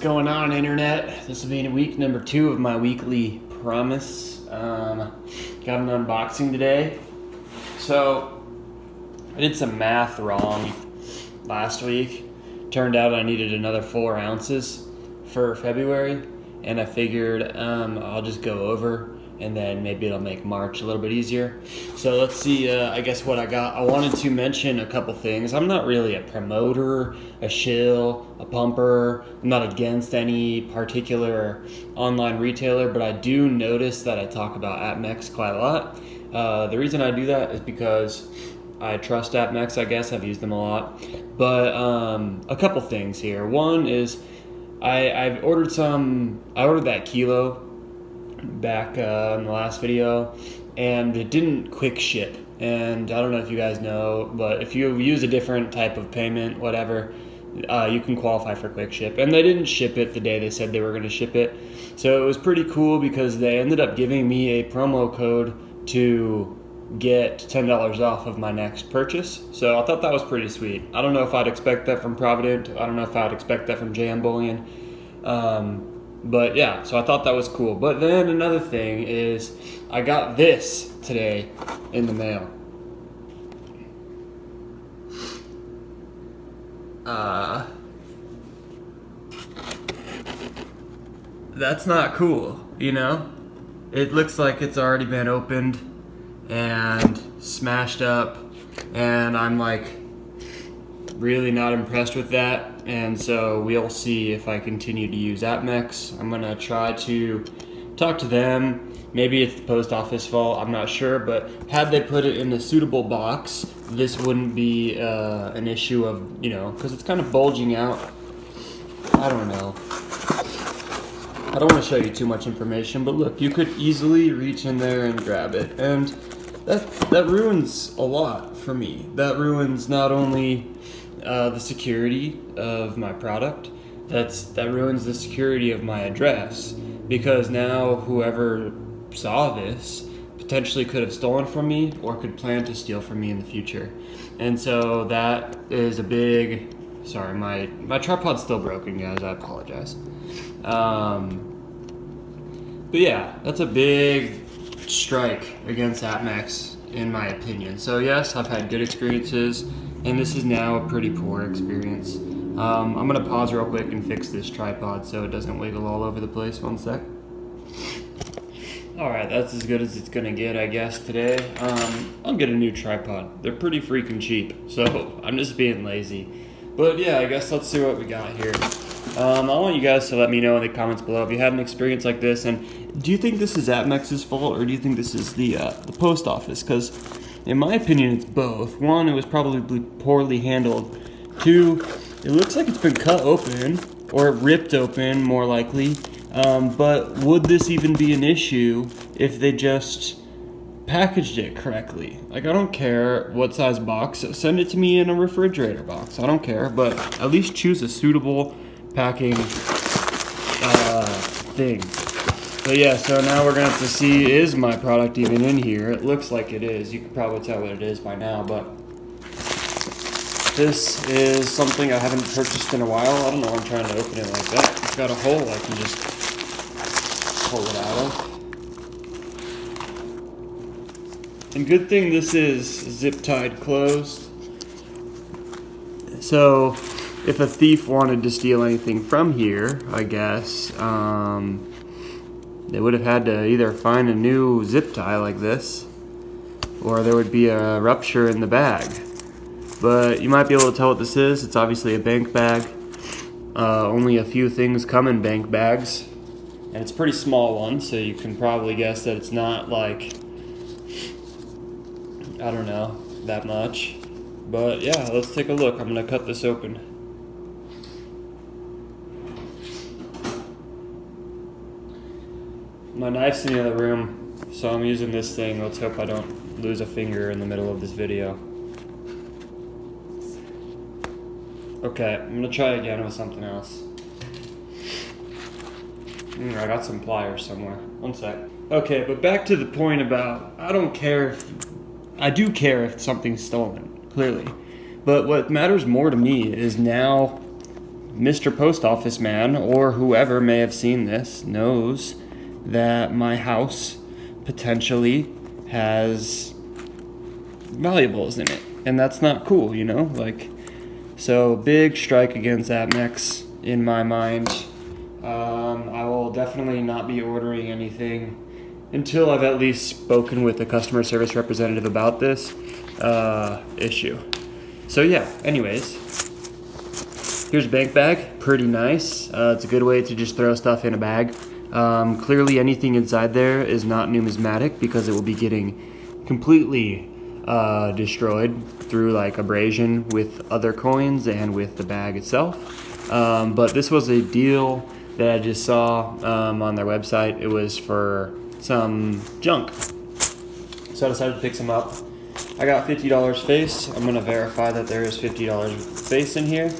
going on, internet? This will be week number 2 of my weekly promise. Got an unboxing today. So I did some math wrong last week. Turned out I needed another 4 ounces for February, and I figured I'll just go over and then maybe it'll make March a little bit easier. So let's see, I guess what I got. I wanted to mention a couple things. I'm not really a promoter, a shill, a pumper. I'm not against any particular online retailer, but I do notice that I talk about APMEX quite a lot. The reason I do that is because I trust APMEX, I guess. I've used them a lot. But a couple things here. One is I ordered that kilo back in the last video, and it didn't quick ship. And I don't know if you guys know, but if you use a different type of payment, whatever, you can qualify for quick ship. And they didn't ship it the day they said they were going to ship it. So it was pretty cool because they ended up giving me a promo code to get $10 off of my next purchase. So I thought that was pretty sweet. I don't know if I'd expect that from Provident. I don't know if I'd expect that from JM Bullion. But yeah, so I thought that was cool. But then another thing is I got this today in the mail. That's not cool, you know? It looks like it's already been opened and smashed up, and I'm like really not impressed with that. And so we'll see if I continue to use APMEX. I'm gonna try to talk to them. Maybe it's the post office fault, I'm not sure, but had they put it in a suitable box, this wouldn't be an issue of, you know, because it's kind of bulging out. I don't know. I don't want to show you too much information, but look, you could easily reach in there and grab it. And that ruins a lot for me. That ruins not only the security of my product, that ruins the security of my address, because now whoever saw this potentially could have stolen from me or could plan to steal from me in the future. And so that is a big, sorry, my tripod's still broken, guys, I apologize. But yeah, that's a big strike against APMEX in my opinion. So yes, I've had good experiences, and this is now a pretty poor experience. I'm gonna pause real quick and fix this tripod so it doesn't wiggle all over the place. One sec. Alright, that's as good as it's gonna get, I guess, today. I'll get a new tripod. They're pretty freaking cheap, so I'm just being lazy. But yeah, I guess let's see what we got here. I want you guys to let me know in the comments below if you had an experience like this, and do you think this is APMEX's fault, or do you think this is the post office? Because in my opinion, it's both. 1, it was probably poorly handled. 2, it looks like it's been cut open, or ripped open, more likely. But would this even be an issue if they just packaged it correctly? Like, I don't care what size box. Send it to me in a refrigerator box. I don't care, but at least choose a suitable packing thing. But yeah, so now we're gonna have to see, is my product even in here? It looks like it is. You can probably tell what it is by now, but this is something I haven't purchased in a while. I don't know why I'm trying to open it like that. It's got a hole I can just pull it out of. And good thing this is zip tied closed. So if a thief wanted to steal anything from here, I guess, they would have had to either find a new zip tie like this, or there would be a rupture in the bag. But you might be able to tell what this is. It's obviously a bank bag. Only a few things come in bank bags, and it's a pretty small one, so you can probably guess that it's not like, I don't know, that much. But yeah, let's take a look. I'm gonna cut this open. My knife's in the other room, so I'm using this thing. Let's hope I don't lose a finger in the middle of this video. Okay, I'm gonna try again with something else. I got some pliers somewhere. One sec. Okay, but back to the point about, I do care if something's stolen, clearly. But what matters more to me is now Mr. Post Office Man, or whoever may have seen this, knows that my house potentially has valuables in it, and that's not cool, you know? Like, so big strike against Amex in my mind. I will definitely not be ordering anything until I've at least spoken with the customer service representative about this issue. So yeah, anyways, here's a bank bag, pretty nice. It's a good way to just throw stuff in a bag. Clearly anything inside there is not numismatic because it will be getting completely destroyed through like abrasion with other coins and with the bag itself. But this was a deal that I just saw on their website. It was for some junk. So I decided to pick some up. I got $50 face. I'm gonna verify that there is $50 face in here.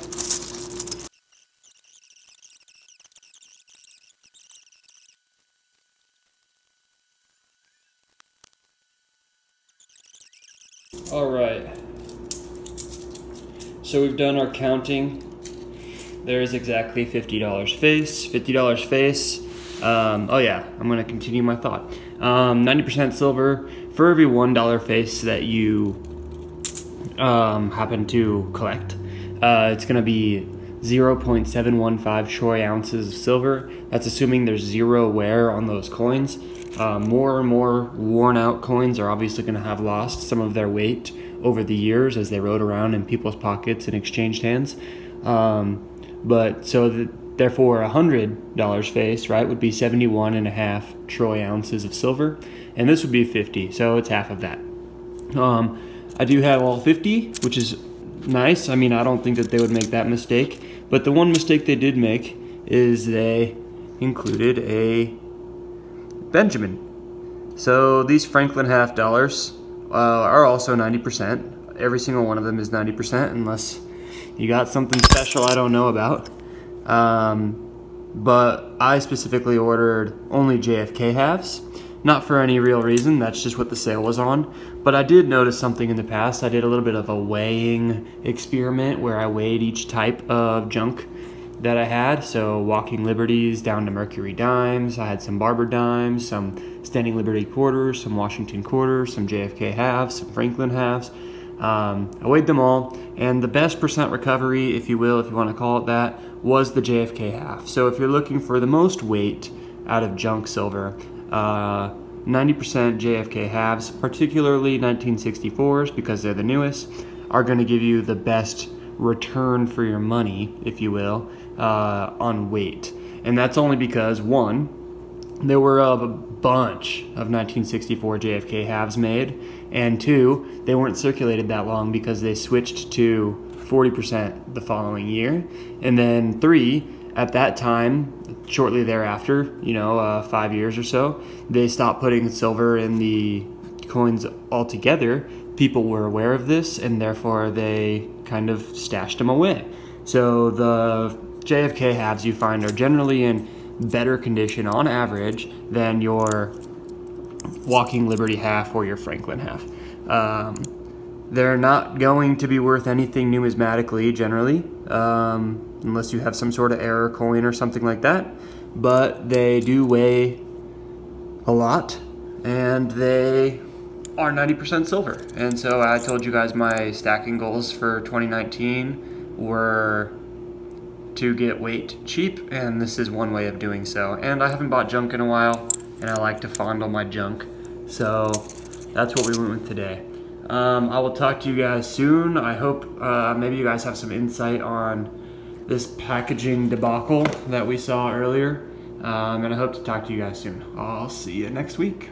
All right. So we've done our counting. There is exactly $50 face. $50 face. Oh yeah, I'm gonna continue my thought. 90% silver. For every $1 face that you happen to collect, it's gonna be 0.715 troy ounces of silver. That's assuming there's zero wear on those coins. More and more worn out coins are obviously gonna have lost some of their weight over the years as they rode around in people's pockets and exchanged hands. Therefore, $100 face, right, would be 71.5 troy ounces of silver, and this would be 50, so it's half of that. I do have all 50, which is nice. I mean, I don't think that they would make that mistake, but the one mistake they did make is they included a Benjamin. So these Franklin half dollars are also 90%. Every single one of them is 90%, unless you got something special I don't know about. But I specifically ordered only JFK halves, not for any real reason, that's just what the sale was on. But I did notice something in the past. I did a little bit of a weighing experiment where I weighed each type of junk that I had. So Walking Liberties down to Mercury dimes. I had some Barber dimes, some Standing Liberty quarters, some Washington quarters, some JFK halves, some Franklin halves. I weighed them all, and the best percent recovery, if you will, if you want to call it that, was the JFK half. So if you're looking for the most weight out of junk silver, 90% JFK halves, particularly 1964s, because they're the newest, are going to give you the best return for your money, if you will, on weight. And that's only because, one, there were a bunch of 1964 JFK halves made, and two, they weren't circulated that long because they switched to 40% the following year. And then three, at that time, shortly thereafter, 5 years or so, they stopped putting silver in the coins altogether. People were aware of this, and therefore they kind of stashed them away. So the JFK halves you find are generally in better condition on average than your Walking Liberty half or your Franklin half. They're not going to be worth anything numismatically generally, unless you have some sort of error coin or something like that, but they do weigh a lot, and they are 90% silver. And so I told you guys my stacking goals for 2019 were to get weight cheap, and this is one way of doing so. And I haven't bought junk in a while, and I like to fondle my junk, so that's what we went with today. I will talk to you guys soon. I hope maybe you guys have some insight on this packaging debacle that we saw earlier, and I hope to talk to you guys soon. I'll see you next week.